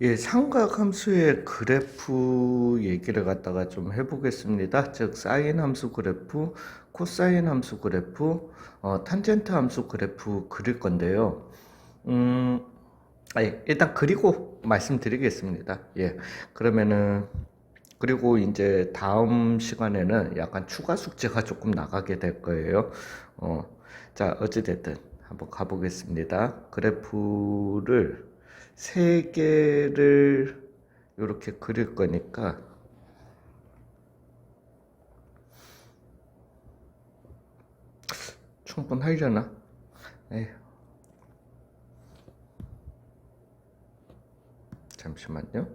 예, 삼각함수의 그래프 얘기를 갖다가 좀 해보겠습니다. 즉, 사인 함수 그래프, 코사인 함수 그래프, 탄젠트 함수 그래프 그릴 건데요. 음, 일단 그리고 말씀드리겠습니다. 예, 그러면은, 그리고 이제 다음 시간에는 약간 추가 숙제가 조금 나가게 될 거예요. 어, 자, 어찌됐든 한번 가보겠습니다. 그래프를 세 개를 이렇게 그릴 거니까 충분하려나? 에휴, 잠시만요.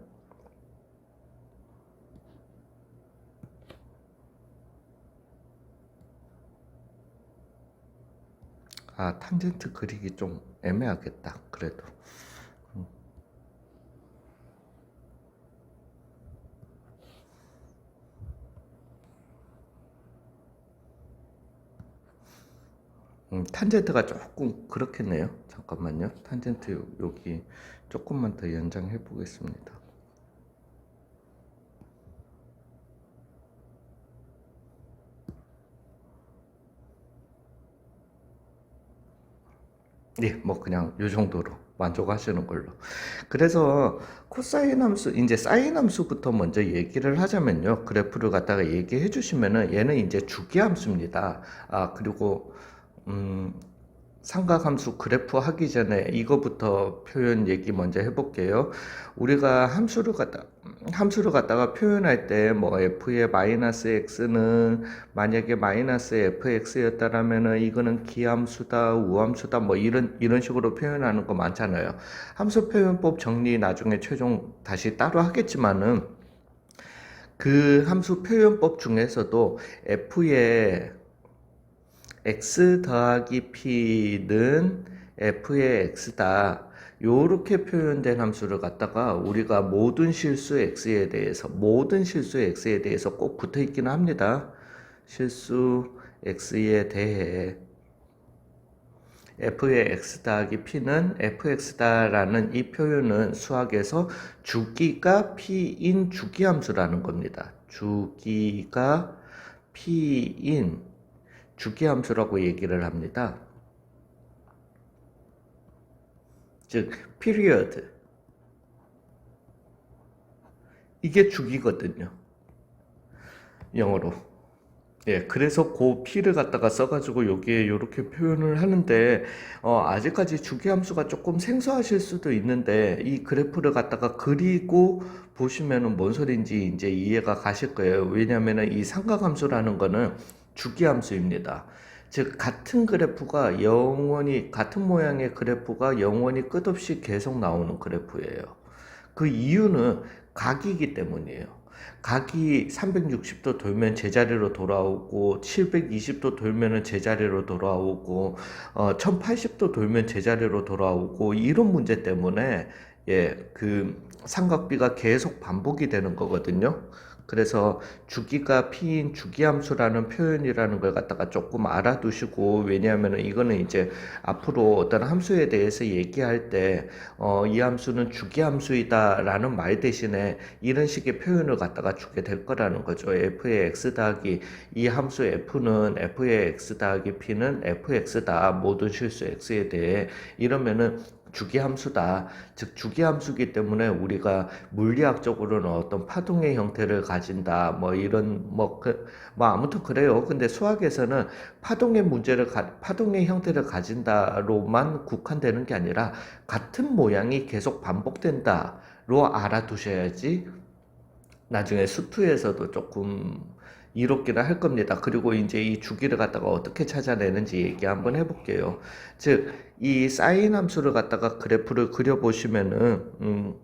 아, 탄젠트 그리기 좀 애매하겠다. 그래도. 탄젠트가 조금 그렇겠네요. 잠깐만요. 탄젠트 여기 조금만 더 연장해 보겠습니다. 예, 뭐 그냥 요 정도로 만족하시는 걸로. 그래서 코사인 함수, 이제 사인 함수부터 먼저 얘기를 하자면요. 그래프를 갖다가 얘기해 주시면은 얘는 이제 주기 함수입니다. 아, 그리고 음, 삼각함수 그래프 하기 전에 이거부터 표현 얘기 먼저 해볼게요. 우리가 함수를 갖다가 표현할 때 뭐 f의 마이너스 x는 만약에 마이너스 fx였다라면은 이거는 기함수다, 우함수다 뭐 이런 식으로 표현하는 거 많잖아요. 함수 표현법 정리 나중에 최종 다시 따로 하겠지만은 그 함수 표현법 중에서도 f의 x 더하기 p는 f의 x다. 요렇게 표현된 함수를 갖다가 우리가 모든 실수 x에 대해서 꼭 붙어 있기는 합니다. 실수 x에 대해 f의 x 더하기 p는 fx다라는 이 표현은 수학에서 주기가 p인 주기함수라는 겁니다. 주기가 p인 주기함수라고 얘기를 합니다. 즉, period. 이게 주기거든요. 영어로. 예, 그래서 그 p를 갖다가 써가지고 여기에 이렇게 표현을 하는데, 아직까지 주기함수가 조금 생소하실 수도 있는데, 이 그래프를 갖다가 그리고 보시면은 뭔 소린지 이제 이해가 가실 거예요. 왜냐면은 이 삼각함수라는 거는 주기함수입니다. 즉, 같은 모양의 그래프가 영원히 끝없이 계속 나오는 그래프예요. 그 이유는 각이기 때문이에요. 각이 360도 돌면 제자리로 돌아오고 720도 돌면은 제자리로 돌아오고 1080도 돌면 제자리로 돌아오고 이런 문제 때문에 그 삼각비가 계속 반복이 되는 거거든요. 그래서 주기가 p인 주기함수라는 표현이라는 걸 갖다가 조금 알아두시고, 왜냐하면 이거는 이제 앞으로 어떤 함수에 대해서 얘기할 때 이 함수는 주기함수이다라는 말 대신에 이런 식의 표현을 갖다가 주게 될 거라는 거죠. f의 x 더하기 이 함수 f는 f의 x 더하기 p는 fx다. 모든 실수 x에 대해 이러면은 주기함수다. 즉 주기함수기 때문에 우리가 물리학적으로는 어떤 파동의 형태를 가진다. 뭐 이런 뭐 아무튼 그래요. 근데 수학에서는 파동의 형태를 가진다로만 국한되는 게 아니라 같은 모양이 계속 반복된다로 알아두셔야지 나중에 수투에서도 조금 이롭기는 할 겁니다. 그리고 이제 이 주기를 갖다가 어떻게 찾아내는지 얘기 한번 해볼게요. 즉, 이 사인 함수를 갖다가 그래프를 그려보시면은,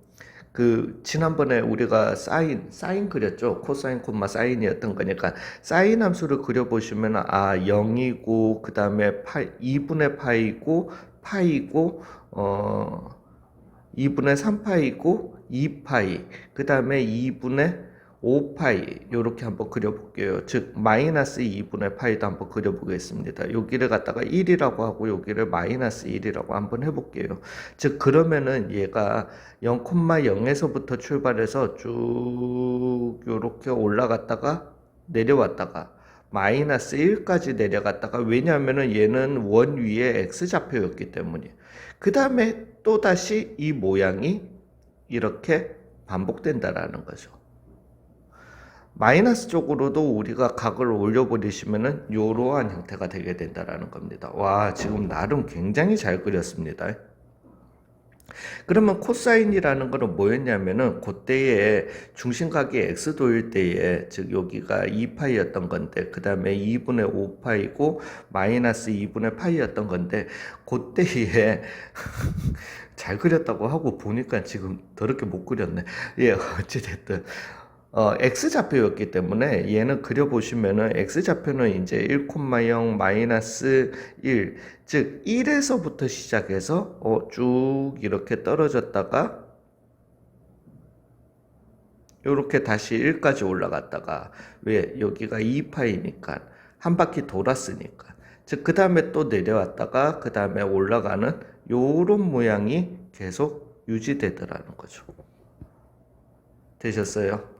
그, 지난번에 우리가 사인 그렸죠? 코사인, 콤마, 사인이었던 거니까, 사인 함수를 그려보시면은, 0이고, 그 다음에 2분의 파이고, 파이고, 2분의 3파이고, 2파이, 그 다음에 2분의 5파이 요렇게 한번 그려볼게요. 즉 마이너스 2분의 파이도 한번 그려보겠습니다. 여기를 갖다가 1이라고 하고 여기를 마이너스 1이라고 한번 해볼게요. 즉 그러면은 얘가 0,0에서부터 출발해서 쭉 요렇게 올라갔다가 내려왔다가 마이너스 1까지 내려갔다가, 왜냐하면은 얘는 원 위에 x좌표였기 때문이에요. 그 다음에 또다시 이 모양이 이렇게 반복된다라는 거죠. 마이너스 쪽으로도 우리가 각을 올려버리시면은 이러한 형태가 되게 된다라는 겁니다. 와, 지금 나름 굉장히 잘 그렸습니다. 그러면 코사인이라는 거는 뭐였냐면은 그때의 중심각이 x도일 때에, 즉 여기가 2파이였던 건데 그 다음에 2분의 5파이고 마이너스 2분의 파이였던 건데, 그때에 잘 그렸다고 하고 보니까 지금 더럽게 못 그렸네. 예, 어찌됐든 x좌표였기 때문에 얘는 그려보시면은 x좌표는 이제 1,0 마이너스 1, 즉 1에서부터 시작해서 쭉 이렇게 떨어졌다가 이렇게 다시 1까지 올라갔다가, 왜 여기가 2파이니까 한 바퀴 돌았으니까, 즉 그 다음에 또 내려왔다가 그 다음에 올라가는 요런 모양이 계속 유지되더라는 거죠. 되셨어요?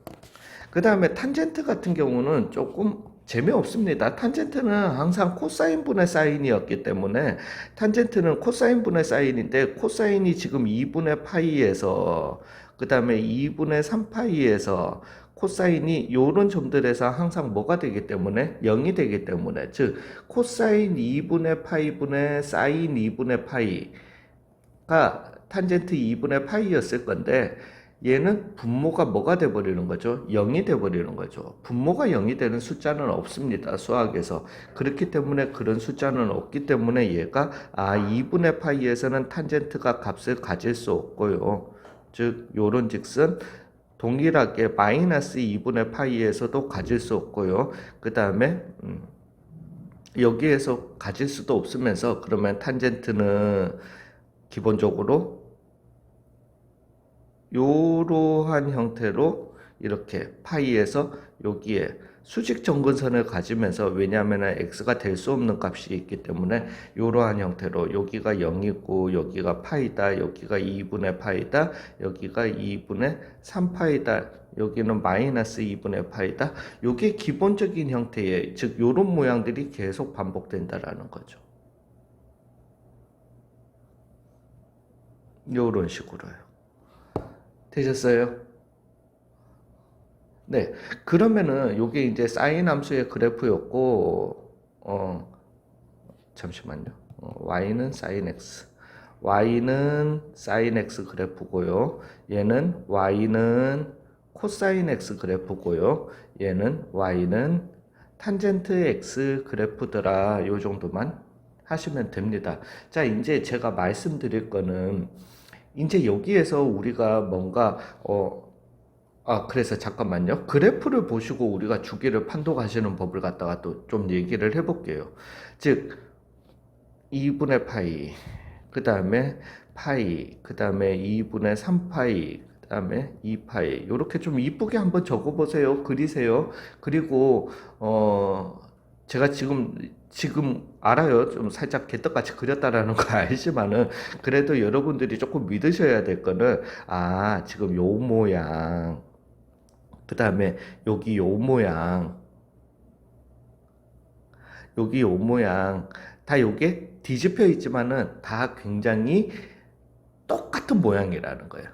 그 다음에 탄젠트 같은 경우는 조금 재미없습니다. 탄젠트는 항상 코사인분의 사인이었기 때문에, 탄젠트는 코사인분의 사인인데 코사인이 지금 2분의 파이에서 그 다음에 2분의 3파이에서 코사인이 요런 점들에서 항상 뭐가 되기 때문에 0이 되기 때문에, 즉 코사인 2분의 파이분의 사인 2분의 파이가 탄젠트 2분의 파이였을 건데, 얘는 분모가 뭐가 돼버리는 거죠? 0이 돼버리는 거죠. 분모가 0이 되는 숫자는 없습니다, 수학에서. 그렇기 때문에 그런 숫자는 없기 때문에 얘가 2분의 파이에서는 탄젠트가 값을 가질 수 없고요. 즉 요런 즉슨 동일하게 마이너스 2분의 파이에서도 가질 수 없고요. 그 다음에 여기에서 가질 수도 없으면서, 그러면 탄젠트는 기본적으로 이러한 형태로 이렇게 파이에서 여기에 수직 점근선을 가지면서, 왜냐하면 x가 될 수 없는 값이 있기 때문에 이러한 형태로 여기가 0이고 여기가 파이다, 여기가 2분의 파이다, 여기가 2분의 3파이다, 여기는 마이너스 2분의 파이다. 이게 기본적인 형태의, 즉 이런 모양들이 계속 반복된다라는 거죠. 이런 식으로요. 되셨어요? 네. 그러면은 요게 이제 사인 함수의 그래프였고, 잠시만요. y는 sin x. y는 sin x 그래프고요. 얘는 y는 코사인 x 그래프고요. 얘는 y는 탄젠트 x 그래프더라. 요 정도만 하시면 됩니다. 자, 이제 제가 말씀드릴 거는, 이제 여기에서 우리가 뭔가 그래서 잠깐만요. 그래프를 보시고 우리가 주기를 판독하시는 법을 갖다가 또 좀 얘기를 해볼게요. 즉 2분의 파이, 그 다음에 파이, 그 다음에 2분의 3파이, 그 다음에 2파이, 이렇게 좀 이쁘게 한번 적어보세요. 그리세요. 그리고 제가 지금 알아요. 좀 살짝 개떡같이 그렸다라는 거 알지만은, 그래도 여러분들이 조금 믿으셔야 될 거는, 지금 요 모양, 그 다음에 여기 요 모양, 여기 요 모양, 다 요게 뒤집혀 있지만은 다 굉장히 똑같은 모양이라는 거예요.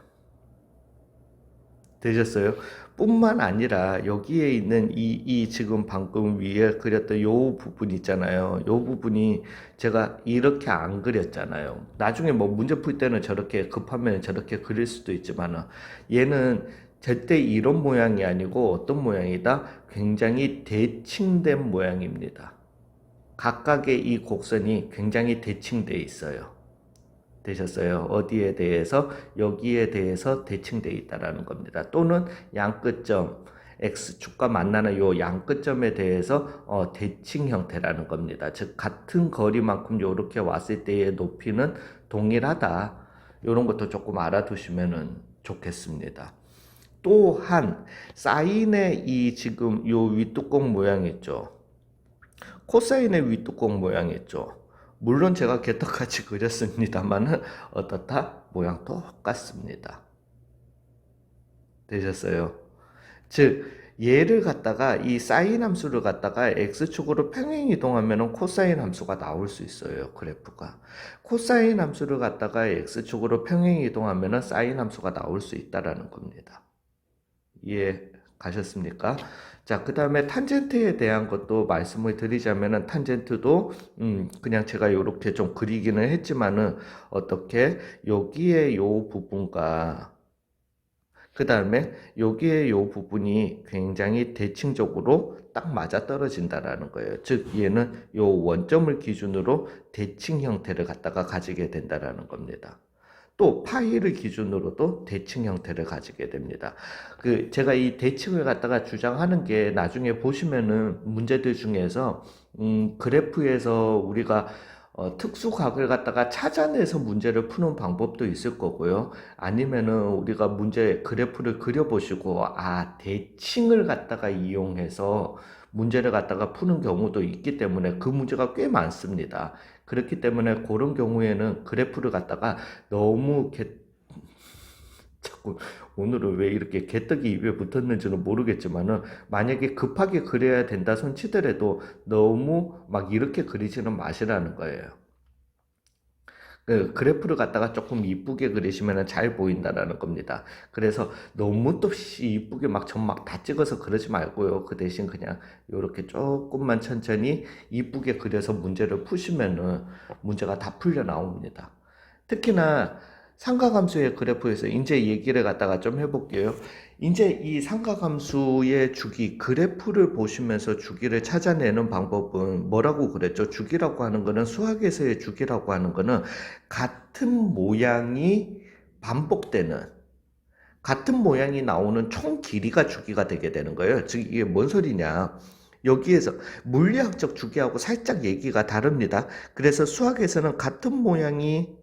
되셨어요? 뿐만 아니라 여기에 있는 이 지금 방금 위에 그렸던 요 부분 있잖아요. 요 부분이 제가 이렇게 안 그렸잖아요. 나중에 뭐 문제 풀 때는 저렇게 급하면 저렇게 그릴 수도 있지만, 얘는 절대 이런 모양이 아니고 어떤 모양이다? 굉장히 대칭된 모양입니다. 각각의 이 곡선이 굉장히 대칭되어 있어요. 되셨어요? 어디에 대해서? 여기에 대해서 대칭되어 있다라는 겁니다. 또는 양끝점, X축과 만나는 요 양끝점에 대해서 대칭 형태라는 겁니다. 즉 같은 거리만큼 이렇게 왔을 때의 높이는 동일하다. 이런 것도 조금 알아두시면 좋겠습니다. 또한 사인의 이 지금 요 윗뚜껑 모양 있죠. 코사인의 윗뚜껑 모양 있죠. 물론 제가 개떡같이 그렸습니다만은 어떻다? 모양 똑같습니다. 되셨어요? 즉 얘를 갖다가 이 사인 함수를 갖다가 x축으로 평행 이동하면 코사인 함수가 나올 수 있어요. 그래프가. 코사인 함수를 갖다가 x축으로 평행 이동하면 사인 함수가 나올 수 있다라는 겁니다. 이해 가셨습니까? 자, 그 다음에 탄젠트에 대한 것도 말씀을 드리자면은 탄젠트도 그냥 제가 이렇게 좀 그리기는 했지만은 어떻게 여기에 요 부분과 그 다음에 여기에 요 부분이 굉장히 대칭적으로 딱 맞아 떨어진다라는 거예요. 즉 얘는 요 원점을 기준으로 대칭 형태를 갖다가 가지게 된다라는 겁니다. 또 파이를 기준으로도 대칭 형태를 가지게 됩니다. 제가 이 대칭을 갖다가 주장하는 게 나중에 보시면은 문제들 중에서 그래프에서 우리가 특수각을 갖다가 찾아내서 문제를 푸는 방법도 있을 거고요. 아니면은 우리가 문제 그래프를 그려보시고 대칭을 갖다가 이용해서 문제를 갖다가 푸는 경우도 있기 때문에 그 문제가 꽤 많습니다. 그렇기 때문에 그런 경우에는 그래프를 갖다가 너무 자꾸 오늘은 왜 이렇게 개떡이 입에 붙었는지는 모르겠지만은 만약에 급하게 그려야 된다 손 치더라도 너무 막 이렇게 그리지는 마시라는 거예요. 그래프를 갖다가 조금 이쁘게 그리시면 잘 보인다라는 겁니다. 그래서 너무 또 이쁘게 막 점 막 다 찍어서 그러지 말고요. 그 대신 그냥 이렇게 조금만 천천히 이쁘게 그려서 문제를 푸시면은 문제가 다 풀려 나옵니다. 특히나 삼각함수의 그래프에서 이제 얘기를 갖다가 좀 해볼게요. 이제 이 삼각함수의 주기, 그래프를 보시면서 주기를 찾아내는 방법은 뭐라고 그랬죠? 주기라고 하는 거는 수학에서의 주기라고 하는 거는 같은 모양이 반복되는, 같은 모양이 나오는 총 길이가 주기가 되게 되는 거예요. 즉 이게 뭔 소리냐? 여기에서 물리학적 주기하고 살짝 얘기가 다릅니다. 그래서 수학에서는 같은 모양이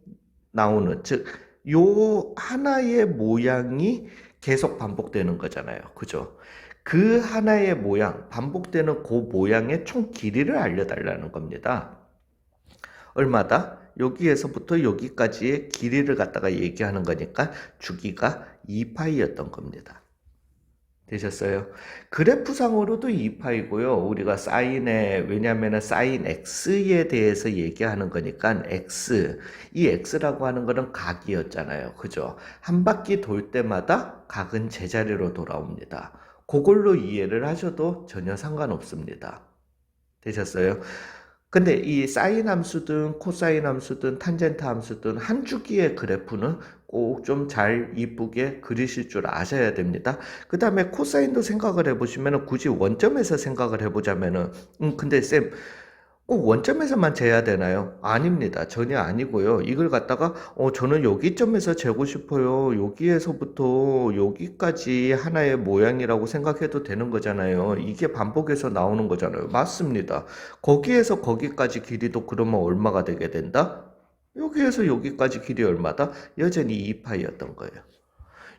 나오는, 즉 요 하나의 모양이 계속 반복되는 거잖아요. 그죠? 그 하나의 모양, 반복되는 그 모양의 총 길이를 알려달라는 겁니다. 얼마다? 여기에서부터 여기까지의 길이를 갖다가 얘기하는 거니까 주기가 2파이였던 겁니다. 되셨어요? 그래프상으로도 2파이고요. 우리가 왜냐하면 사인 x에 대해서 얘기하는 거니까 x, 이 x라고 하는 거는 각이었잖아요. 그죠? 한 바퀴 돌 때마다 각은 제자리로 돌아옵니다. 그걸로 이해를 하셔도 전혀 상관없습니다. 되셨어요? 근데 이 사인 함수든 코사인 함수든 탄젠트 함수든 한 주기의 그래프는 꼭 좀 잘 이쁘게 그리실 줄 아셔야 됩니다. 그 다음에 코사인도 생각을 해보시면 굳이 원점에서 생각을 해보자면은 근데 쌤 꼭 원점에서만 재야 되나요? 아닙니다. 전혀 아니고요. 이걸 갖다가 저는 여기 점에서 재고 싶어요. 여기에서부터 여기까지 하나의 모양이라고 생각해도 되는 거잖아요. 이게 반복해서 나오는 거잖아요. 맞습니다. 거기에서 거기까지 길이도 그러면 얼마가 되게 된다? 여기에서 여기까지 길이 얼마다? 여전히 2파이였던 거예요.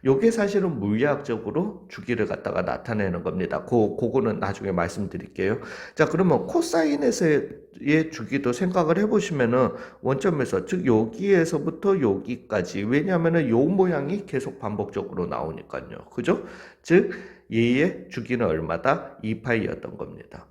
요게 사실은 물리학적으로 주기를 갖다가 나타내는 겁니다. 그거는 나중에 말씀드릴게요. 자, 그러면 코사인에서의 주기도 생각을 해보시면은 원점에서, 즉 여기에서부터 여기까지, 왜냐하면은 요 모양이 계속 반복적으로 나오니까요. 그죠? 즉 얘의 주기는 얼마다? 2파이였던 겁니다.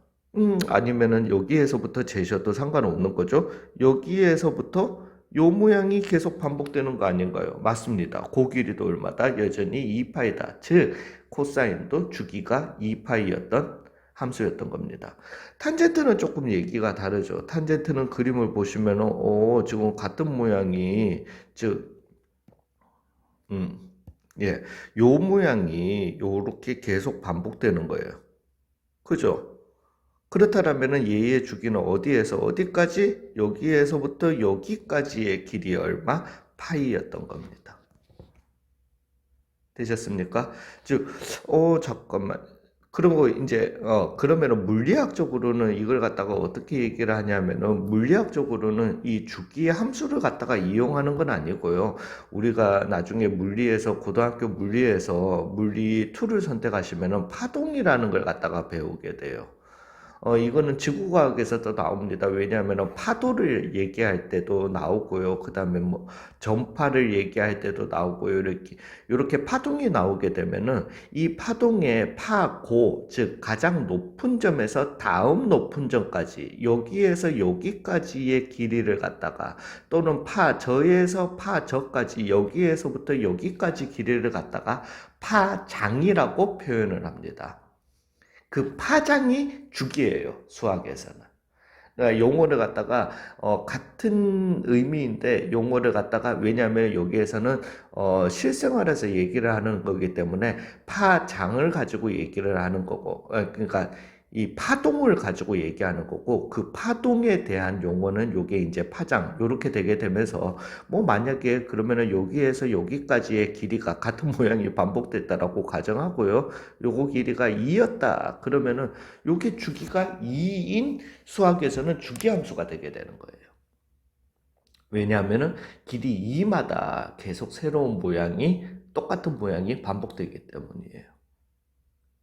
아니면은 여기에서부터 재셔도 상관없는 거죠. 여기에서부터 요 모양이 계속 반복되는 거 아닌가요? 맞습니다. 그 길이도 얼마다? 여전히 2파이다. 즉 코사인도 주기가 2파이였던 함수였던 겁니다. 탄젠트는 조금 얘기가 다르죠. 탄젠트는 그림을 보시면은 지금 같은 모양이 예, 요 모양이 요렇게 계속 반복되는 거예요. 그죠? 그렇다면 얘의 주기는 어디에서 어디까지? 여기에서부터 여기까지의 길이 얼마? 파이였던 겁니다. 되셨습니까? 즉, 잠깐만. 그리고 이제 그러면은 물리학적으로는 이걸 갖다가 어떻게 얘기를 하냐면은 물리학적으로는 이 주기의 함수를 갖다가 이용하는 건 아니고요. 우리가 나중에 물리에서 고등학교 물리에서 물리 2를 선택하시면은 파동이라는 걸 갖다가 배우게 돼요. 이거는 지구과학에서도 나옵니다. 왜냐하면 파도를 얘기할 때도 나오고요. 그 다음에 뭐 전파를 얘기할 때도 나오고요. 이렇게 파동이 나오게 되면은 이 파동의 파고, 즉 가장 높은 점에서 다음 높은 점까지, 여기에서 여기까지의 길이를 갖다가, 또는 파저에서 파저까지, 여기에서부터 여기까지 길이를 갖다가 파장이라고 표현을 합니다. 그 파장이 주기예요, 수학에서는. 그러니까 용어를 갖다가 같은 의미인데 용어를 갖다가, 왜냐하면 여기에서는 실생활에서 얘기를 하는 거기 때문에 파장을 가지고 얘기를 하는 거고, 그러니까 이 파동을 가지고 얘기하는 거고, 그 파동에 대한 용어는 요게 이제 파장 요렇게 되게 되면서, 뭐 만약에 그러면은 여기에서 여기까지의 길이가 같은 모양이 반복됐다라고 가정하고요, 요거 길이가 2였다 그러면은 요게 주기가 2인 수학에서는 주기함수가 되게 되는 거예요. 왜냐하면은 길이 2마다 계속 새로운 모양이, 똑같은 모양이 반복되기 때문이에요.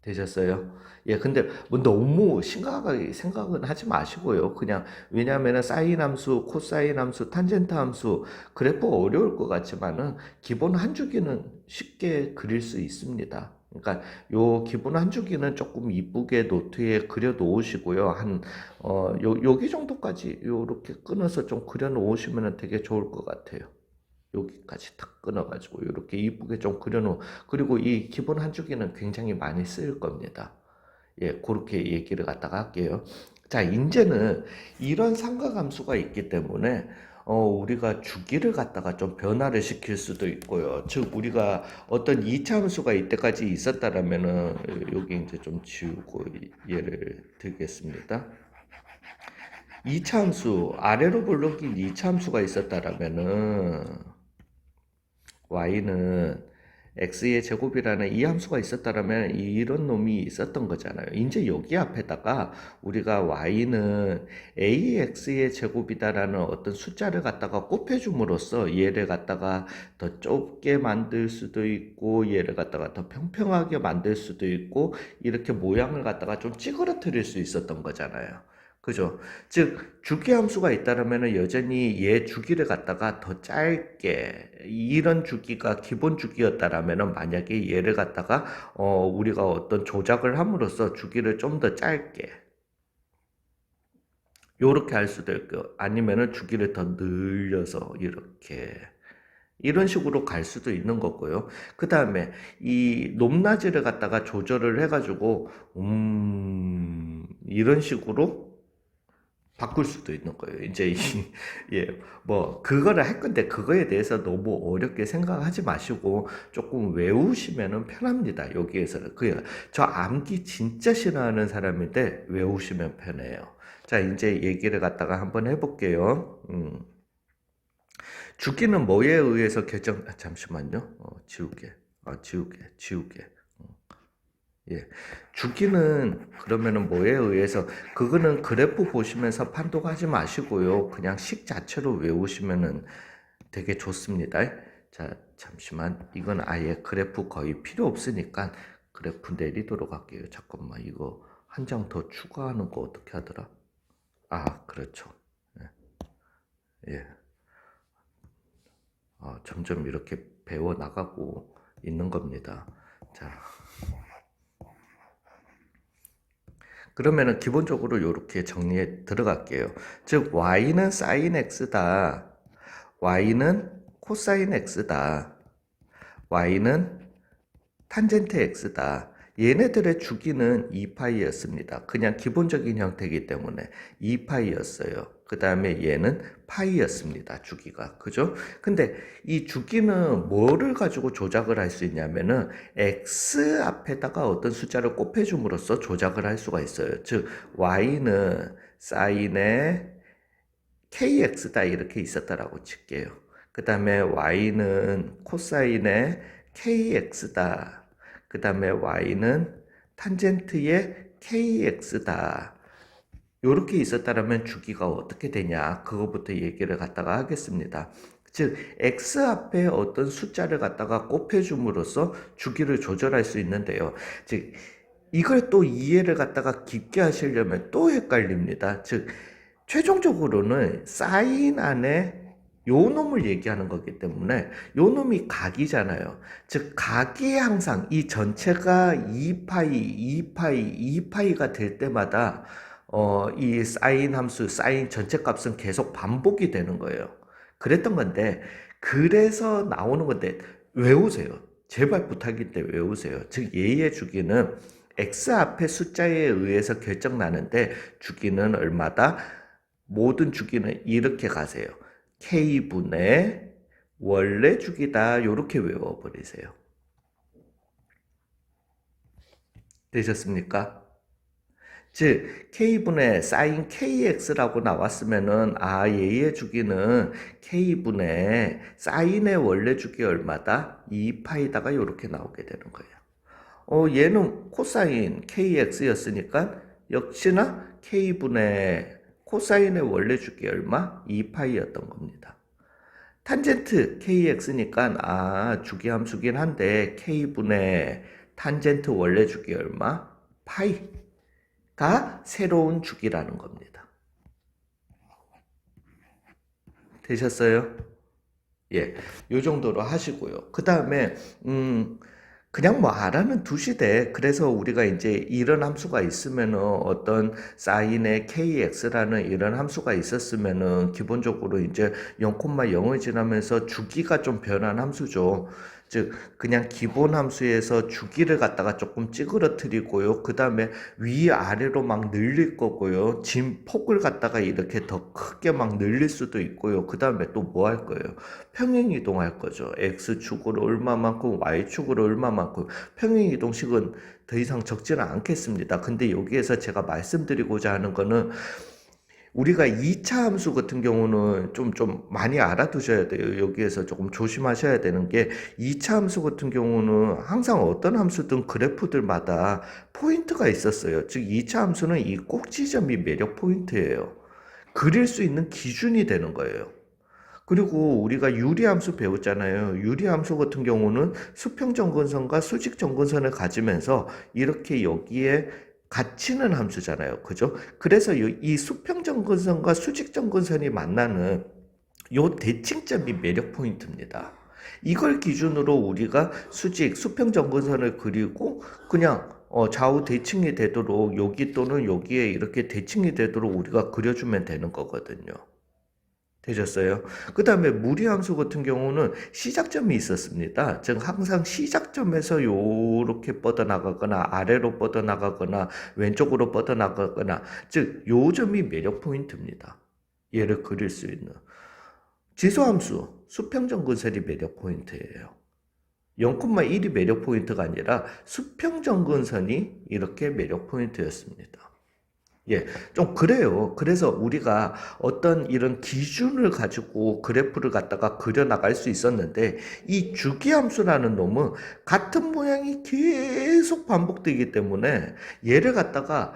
되셨어요? 예, 근데 뭐 너무 심각하게 생각은 하지 마시고요. 그냥, 왜냐하면 사인 함수, 코사인 함수, 탄젠트 함수, 그래프 어려울 것 같지만은 기본 한 주기는 쉽게 그릴 수 있습니다. 그러니까 요 기본 한 주기는 조금 이쁘게 노트에 그려 놓으시고요. 여기 정도까지 요렇게 끊어서 좀 그려 놓으시면 되게 좋을 것 같아요. 여기까지 탁 끊어가지고 이렇게 이쁘게 좀 그려놓은, 그리고 이 기본 한 주기는 굉장히 많이 쓰일 겁니다. 예, 그렇게 얘기를 갖다가 할게요. 자, 이제는 이런 삼각함수가 있기 때문에 우리가 주기를 갖다가 좀 변화를 시킬 수도 있고요. 즉 우리가 어떤 이차 함수가 이때까지 있었다라면은, 여기 이제 좀 지우고 예를 들겠습니다. 이차 함수, 아래로 불러긴 이차 함수가 있었다라면은 y는 x의 제곱이라는 이 함수가 있었다면 이런 놈이 있었던 거잖아요. 이제 여기 앞에다가 우리가 y는 ax의 제곱이다라는 어떤 숫자를 갖다가 곱해줌으로써 얘를 갖다가 더 좁게 만들 수도 있고, 얘를 갖다가 더 평평하게 만들 수도 있고, 이렇게 모양을 갖다가 좀 찌그러뜨릴 수 있었던 거잖아요. 그죠? 즉 주기함수가 있다면 여전히 얘 주기를 갖다가 더 짧게, 이런 주기가 기본 주기였다라면 만약에 얘를 갖다가 우리가 어떤 조작을 함으로써 주기를 좀 더 짧게 요렇게 할 수도 있고, 아니면은 주기를 더 늘려서 이렇게 이런 식으로 갈 수도 있는 거고요. 그 다음에 이 높낮이를 갖다가 조절을 해가지고 이런 식으로 바꿀 수도 있는 거예요. 이제 예, 뭐 그거를 할 건데 그거에 대해서 너무 어렵게 생각하지 마시고 조금 외우시면은 편합니다. 여기에서는 저 암기 진짜 싫어하는 사람인데 외우시면 편해요. 자, 이제 얘기를 갖다가 한번 해볼게요. 주기는 뭐에 의해서 잠시만요. 지우개. 예. 주기는 그러면은 뭐에 의해서, 그거는 그래프 보시면서 판독하지 마시고요. 그냥 식 자체로 외우시면은 되게 좋습니다. 자, 잠시만. 이건 아예 그래프 거의 필요 없으니까 그래프 내리도록 할게요. 잠깐만. 이거 한 장 더 추가하는 거 어떻게 하더라? 아, 그렇죠. 예. 예. 점점 이렇게 배워 나가고 있는 겁니다. 자. 그러면은 기본적으로 이렇게 정리해 들어갈게요. 즉 y는 sin x다. y는 코사인 x다. y는 탄젠트 x다. 얘네들의 주기는 2파이였습니다. 그냥 기본적인 형태이기 때문에 2파이였어요. 그 다음에 얘는 파이였습니다. 주기가. 그죠? 근데 이 주기는 뭐를 가지고 조작을 할 수 있냐면은 x 앞에다가 어떤 숫자를 곱해줌으로써 조작을 할 수가 있어요. 즉 y는 사인의 kx다 이렇게 있었다라고 칠게요. 그 다음에 y는 코사인의 kx다. 그 다음에 y는 탄젠트의 kx다. 요렇게 있었다면 주기가 어떻게 되냐, 그거부터 얘기를 갖다가 하겠습니다. 즉 x 앞에 어떤 숫자를 갖다가 곱해줌으로써 주기를 조절할 수 있는데요. 즉 이걸 또 이해를 갖다가 깊게 하시려면 또 헷갈립니다. 즉 최종적으로는 사인 안에 요 놈을 얘기하는 거기 때문에 요 놈이 각이잖아요. 즉 각이 항상 이 전체가 2파이, 2파이, 2파이가 될 때마다 이 사인 함수, 사인 전체 값은 계속 반복이 되는 거예요. 그랬던 건데, 그래서 나오는 건데, 외우세요. 제발 부탁인데 외우세요. 즉, 얘의 주기는 x 앞에 숫자에 의해서 결정나는데, 주기는 얼마다? 모든 주기는 이렇게 가세요. k분의 원래 주기다. 이렇게 외워버리세요. 되셨습니까? 즉 k분의 sin kx라고 나왔으면은 얘의 주기는 k분의 sin의 원래 주기 얼마다? 2파이다가 이렇게 나오게 되는 거예요. 얘는 코사인 kx였으니까 역시나 k분의 코사인의 원래 주기 얼마? 2파이였던 겁니다. 탄젠트 kx니까 주기 함수긴 한데 k분의 탄젠트 원래 주기 얼마? 파이가 새로운 주기라는 겁니다. 되셨어요? 예, 요 정도로 하시고요. 그 다음에 그냥 뭐 알아는 두시되, 그래서 우리가 이제 이런 함수가 있으면은 어떤 사인의 kx라는 이런 함수가 있었으면은 기본적으로 이제 0,0을 지나면서 주기가 좀 변한 함수죠. 즉 그냥 기본 함수에서 주기를 갖다가 조금 찌그러뜨리고요. 그 다음에 위아래로 막 늘릴 거고요. 진 폭을 갖다가 이렇게 더 크게 막 늘릴 수도 있고요. 그 다음에 또 뭐 할 거예요? 평행 이동할 거죠. x축으로 얼마만큼, y축으로 얼마만큼. 평행 이동식은 더 이상 적지는 않겠습니다. 근데 여기에서 제가 말씀드리고자 하는 거는, 우리가 2차 함수 같은 경우는 좀 많이 알아두셔야 돼요. 여기에서 조금 조심하셔야 되는 게, 2차 함수 같은 경우는 항상 어떤 함수든 그래프들마다 포인트가 있었어요. 즉 2차 함수는 이 꼭지점이 매력 포인트예요. 그릴 수 있는 기준이 되는 거예요. 그리고 우리가 유리함수 배웠잖아요. 유리함수 같은 경우는 수평점근선과 수직점근선을 가지면서 이렇게 여기에 갇히는 함수잖아요. 그죠? 그래서 이 수평점근선과 수직점근선이 만나는 요 대칭점이 매력 포인트입니다. 이걸 기준으로 우리가 수평점근선을 그리고 그냥 좌우 대칭이 되도록, 여기 또는 여기에 이렇게 대칭이 되도록 우리가 그려주면 되는 거거든요. 되셨어요? 그 다음에 무리함수 같은 경우는 시작점이 있었습니다. 즉 항상 시작점에서 요렇게 뻗어나가거나 아래로 뻗어나가거나 왼쪽으로 뻗어나가거나, 즉 요 점이 매력 포인트입니다. 얘를 그릴 수 있는. 지수함수 수평점근선이 매력 포인트예요. 0,1이 매력 포인트가 아니라 수평점근선이 이렇게 매력 포인트였습니다. 예, 좀 그래요. 그래서 우리가 어떤 이런 기준을 가지고 그래프를 갖다가 그려나갈 수 있었는데, 이 주기함수라는 놈은 같은 모양이 계속 반복되기 때문에 얘를 갖다가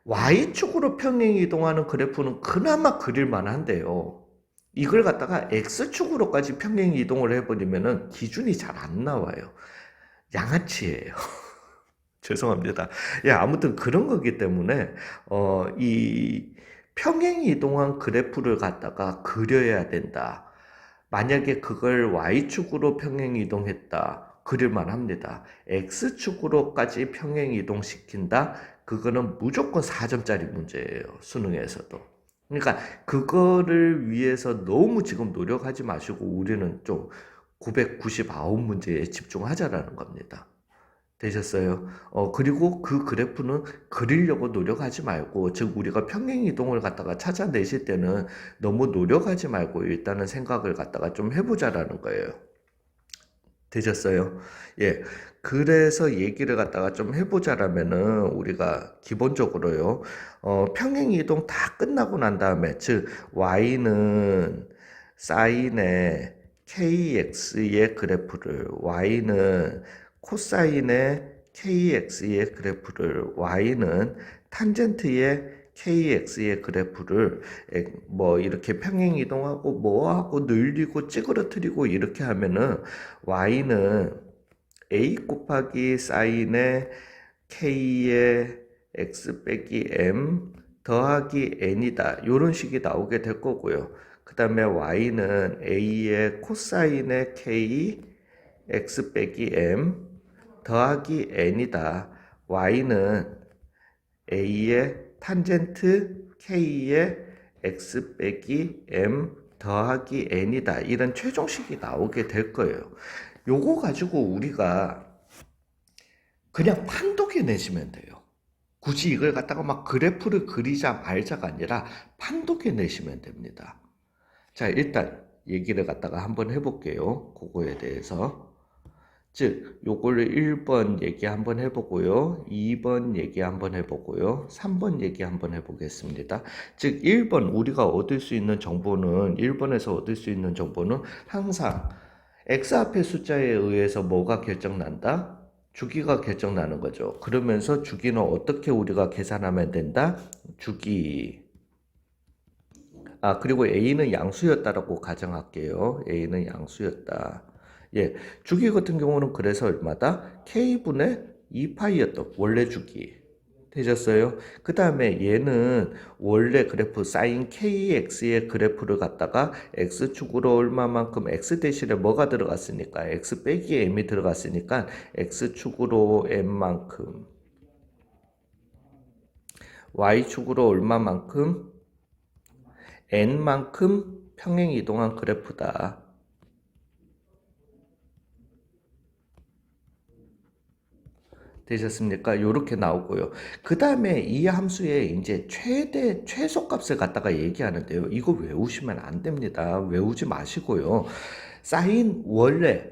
Y축으로 평행 이동하는 그래프는 그나마 그릴 만한데요. 이걸 갖다가 X축으로까지 평행 이동을 해버리면은 기준이 잘 안 나와요. 양아치예요. 죄송합니다. 예, 아무튼 그런 거기 때문에, 이 평행 이동한 그래프를 갖다가 그려야 된다. 만약에 그걸 Y축으로 평행 이동했다. 그릴만 합니다. X축으로까지 평행 이동시킨다. 그거는 무조건 4점짜리 문제예요. 수능에서도. 그러니까 그거를 위해서 너무 지금 노력하지 마시고 우리는 좀 999문제에 집중하자라는 겁니다. 되셨어요? 그리고 그 그래프는 그리려고 노력하지 말고, 즉 우리가 평행 이동을 갖다가 찾아내실 때는 너무 노력하지 말고 일단은 생각을 갖다가 좀 해보자라는 거예요. 되셨어요? 예. 그래서 얘기를 갖다가 좀 해보자라면은 우리가 기본적으로요, 평행 이동 다 끝나고 난 다음에, 즉 y는 사인의 kx의 그래프를, y는 코사인의 KX의 그래프를 Y는 탄젠트의 KX의 그래프를 뭐 이렇게 평행 이동하고 뭐하고 늘리고 찌그러뜨리고 이렇게 하면은 Y는 A 곱하기 사인의 K의 X 빼기 M 더하기 N이다. 이런 식이 나오게 될 거고요. 그 다음에 Y는 A의 코사인의 K X 빼기 M 더하기 N이다. Y는 A의 탄젠트 K의 X 빼기 M 더하기 N이다. 이런 최종식이 나오게 될 거예요. 요거 가지고 우리가 그냥 판독해 내시면 돼요. 굳이 이걸 갖다가 막 그래프를 그리자 말자가 아니라 판독해 내시면 됩니다. 자, 일단 얘기를 갖다가 한번 해볼게요. 그거에 대해서. 즉, 요거를 1번 얘기 한번 해보고요. 2번 얘기 한번 해보고요. 3번 얘기 한번 해보겠습니다. 즉, 1번 우리가 얻을 수 있는 정보는 1번에서 얻을 수 있는 정보는 항상 x 앞의 숫자에 의해서 뭐가 결정난다? 주기가 결정나는 거죠. 그러면서 주기는 어떻게 우리가 계산하면 된다? 주기. 그리고 A는 양수였다라고 가정할게요. A는 양수였다. 예, 주기 같은 경우는 그래서 얼마다? K분의 2파이였던 원래 주기. 되셨어요? 그 다음에 얘는 원래 그래프 사인 KX의 그래프를 갖다가 X축으로 얼마만큼 X 대신에 뭐가 들어갔으니까 X 빼기 M이 들어갔으니까 X축으로 M만큼 Y축으로 얼마만큼 N만큼 평행 이동한 그래프다. 되셨습니까? 요렇게 나오고요. 그 다음에 이 함수의 이제 최소값을 갖다가 얘기하는데요. 이거 외우시면 안 됩니다. 외우지 마시고요. 원래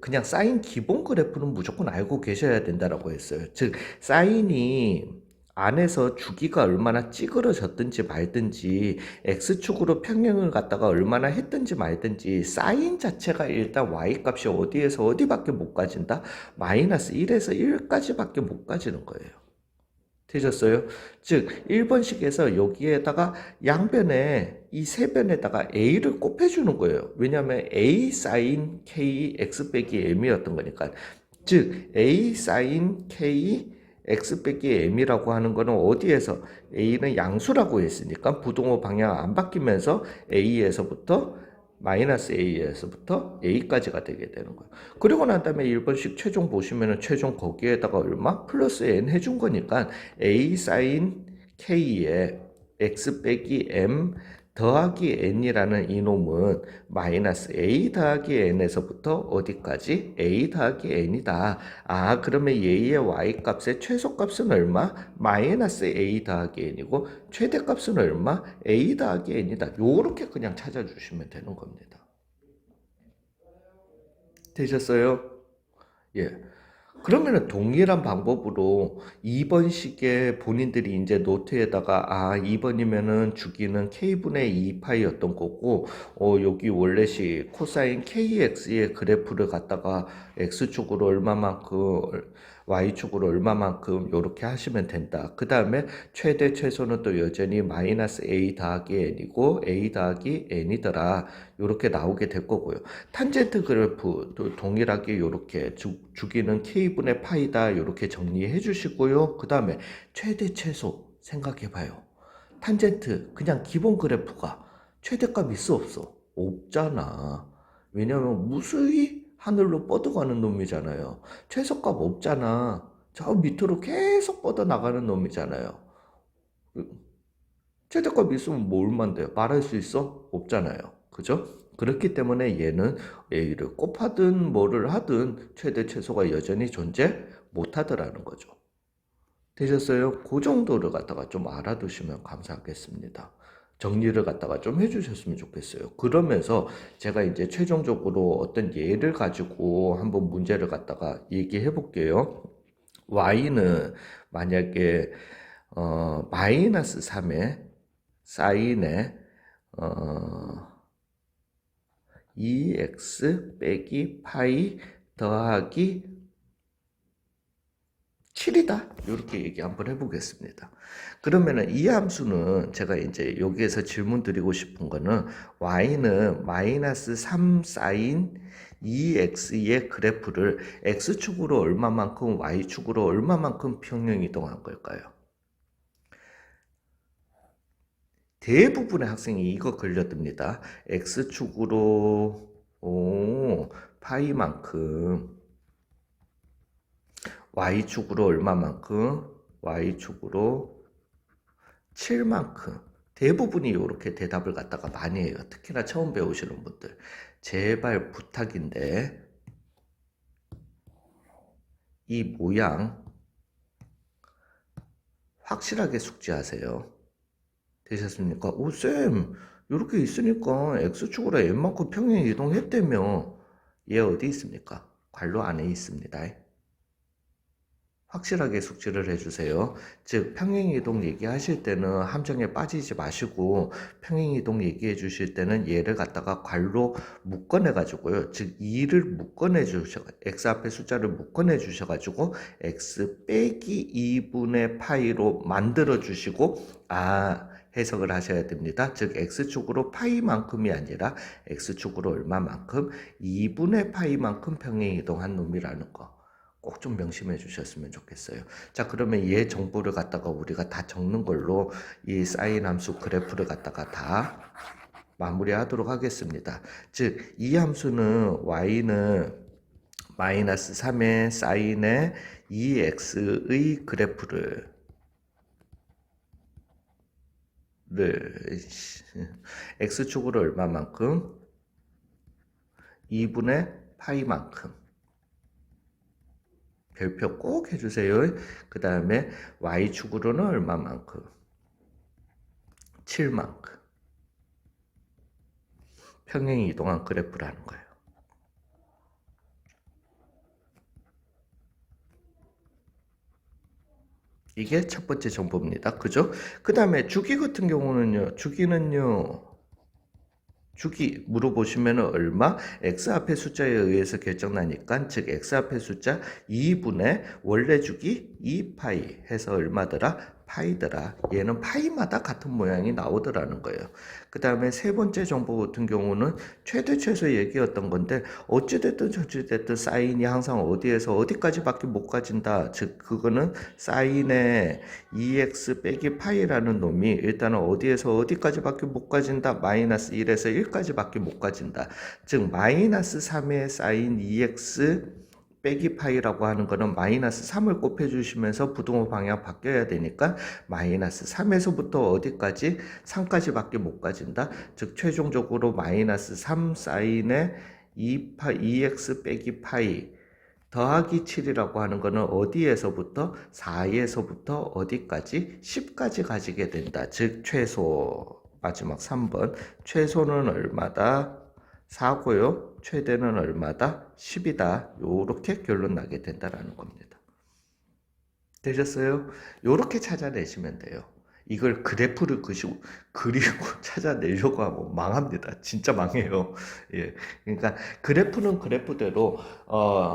그냥 사인 기본 그래프는 무조건 알고 계셔야 된다라고 했어요. 즉 사인이 안에서 주기가 얼마나 찌그러졌든지 말든지 x축으로 평행을 갖다가 얼마나 했든지 말든지 사인 자체가 일단 y값이 어디에서 어디밖에 못 가진다? 마이너스 1에서 1까지밖에 못 가지는 거예요. 되셨어요? 즉 1번식에서 여기에다가 양변에 이 세 변에다가 a를 곱해주는 거예요. 왜냐하면 a sin k x 빼기 m이었던 거니까. 즉 a sin k x 빼기 m이라고 하는 거는 어디에서 a는 양수라고 했으니까 부동호 방향 안 바뀌면서 a에서부터 마이너스 a에서부터 a까지가 되게 되는 거예요. 그리고 난 다음에 1번씩 최종 보시면은 최종 거기에다가 얼마? 플러스 n 해준 거니까 a sin k에 x 빼기 m 더하기 n이라는 이놈은 마이너스 a 더하기 n에서부터 어디까지? a 더하기 n이다. 그러면 얘의 y값의 최소값은 얼마? 마이너스 a 더하기 n이고 최대값은 얼마? a 더하기 n이다. 요렇게 그냥 찾아주시면 되는 겁니다. 되셨어요? 예. 그러면은 동일한 방법으로 2번식에 본인들이 이제 노트에다가 2번이면은 주기는 k분의 2파이였던 거고 여기 원래식 코사인 kx의 그래프를 갖다가 x축으로 얼마만큼 y축으로 얼마만큼 이렇게 하시면 된다. 그 다음에 최대 최소는 또 여전히 마이너스 a 더하기 n이고 a 더하기 n이더라. 이렇게 나오게 될 거고요. 탄젠트 그래프도 동일하게 이렇게 주기는 k분의 파이다 이렇게 정리해 주시고요. 그 다음에 최대 최소 생각해 봐요. 탄젠트 그냥 기본 그래프가 최대값 있어 없어? 없잖아. 왜냐면 무수히 하늘로 뻗어가는 놈이잖아요. 최소값 없잖아. 저 밑으로 계속 뻗어나가는 놈이잖아요. 최대값 있으면 뭐 얼만데요? 말할 수 있어? 없잖아요. 그죠? 그렇기 때문에 얘는 A를 곱하든 뭐를 하든 최대 최소가 여전히 존재 못하더라는 거죠. 되셨어요? 그 정도를 갖다가 좀 알아두시면 감사하겠습니다. 정리를 갖다가 좀 해주셨으면 좋겠어요. 그러면서 제가 이제 최종적으로 어떤 예를 가지고 한번 문제를 갖다가 얘기해 볼게요. Y는 만약에 마이너스 3의 사인에 2x 빼기 파이 더하기 7이다. 이렇게 얘기 한번 해보겠습니다. 그러면은 이 함수는 제가 이제 여기에서 질문 드리고 싶은 거는 y는 마이너스 3 사인 2x의 그래프를 x축으로 얼마만큼 y축으로 얼마만큼 평행 이동한 걸까요? 대부분의 학생이 이거 걸려듭니다. x축으로 파이만큼 y축으로 얼마만큼 y축으로 7만큼 대부분이 이렇게 대답을 갖다가 많이 해요. 특히나 처음 배우시는 분들 제발 부탁인데 이 모양 확실하게 숙지하세요. 되셨습니까? 오, 쌤, 이렇게 있으니까 x축으로 n만큼 평행 이동했다며. 얘 어디 있습니까? 괄호 안에 있습니다. 확실하게 숙지를 해주세요. 즉 평행이동 얘기하실 때는 함정에 빠지지 마시고 평행이동 얘기해 주실 때는 얘를 갖다가 괄호 묶어내 가지고요. 즉 2를 묶어내 주셔 x 앞에 숫자를 묶어내 주셔 가지고 x 빼기 2분의 파이로 만들어 주시고 해석을 하셔야 됩니다. 즉 x축으로 파이만큼이 아니라 x축으로 얼마만큼 2분의 파이만큼 평행이동한 놈이라는 거. 꼭 좀 명심해 주셨으면 좋겠어요. 자, 그러면 얘 정보를 갖다가 우리가 다 적는 걸로 이 사인 함수 그래프를 갖다가 다 마무리하도록 하겠습니다. 즉, 이 함수는 y는 마이너스 3의 사인의 2x의 그래프를 x축으로 얼마만큼 2분의 파이만큼 별표 꼭 해주세요. 그 다음에 y축으로는 얼마만큼 7만큼 평행 이동한 그래프라는 거예요. 이게 첫 번째 정보입니다. 그죠? 그 다음에 주기 같은 경우는요. 주기 물어보시면 얼마? x 앞에 숫자에 의해서 결정나니까 즉 x 앞에 숫자 2분의 원래 주기 2파이 해서 얼마더라? 파이더라. 얘는 파이마다 같은 모양이 나오더라는 거예요. 그 다음에 세 번째 정보 같은 경우는 최대 최소 얘기였던 건데 어찌됐든 저찌됐든 사인이 항상 어디에서 어디까지밖에 못 가진다. 즉 그거는 사인의 2x 빼기 파이라는 놈이 일단은 어디에서 어디까지밖에 못 가진다. 마이너스 1에서 1까지밖에 못 가진다. 즉 마이너스 3의 사인 2x 빼기 파이라고 하는 거는 마이너스 3을 곱해주시면서 부등호 방향 바뀌어야 되니까 마이너스 3에서부터 어디까지? 3까지밖에 못 가진다. 즉 최종적으로 마이너스 3 사인의 2x 빼기 파이 더하기 7이라고 하는 거는 어디에서부터? 4에서부터 어디까지? 10까지 가지게 된다. 즉 최소 마지막 3번 최소는 얼마다? 4고요. 최대는 얼마다? 10이다. 요렇게 결론 나게 된다라는 겁니다. 되셨어요? 요렇게 찾아내시면 돼요. 이걸 그래프를 그리고 찾아내려고 하면 망합니다. 진짜 망해요. 예. 그러니까 그래프는 그래프대로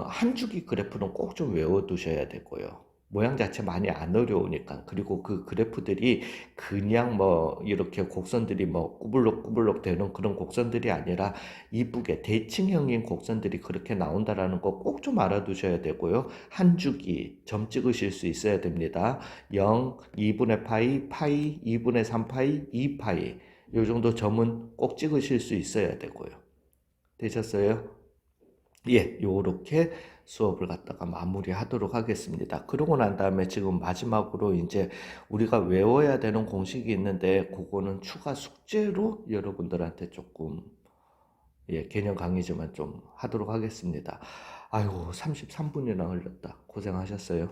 한 주기 그래프는 꼭 좀 외워두셔야 되고요. 모양 자체 많이 안 어려우니까. 그리고 그 그래프들이 그냥 뭐 이렇게 곡선들이 뭐 꾸불럭꾸불럭 되는 그런 곡선들이 아니라 이쁘게 대칭형인 곡선들이 그렇게 나온다라는 거 꼭 좀 알아두셔야 되고요. 한 주기 점 찍으실 수 있어야 됩니다. 0, 2분의 파이, 파이, 2분의 3파이, 2파이 요 정도 점은 꼭 찍으실 수 있어야 되고요. 되셨어요? 예, 요렇게 수업을 갖다가 마무리하도록 하겠습니다. 그러고 난 다음에 지금 마지막으로 이제 우리가 외워야 되는 공식이 있는데 그거는 추가 숙제로 여러분들한테 조금 개념 강의지만 좀 하도록 하겠습니다. 아이고 33분이나 흘렸다. 고생하셨어요.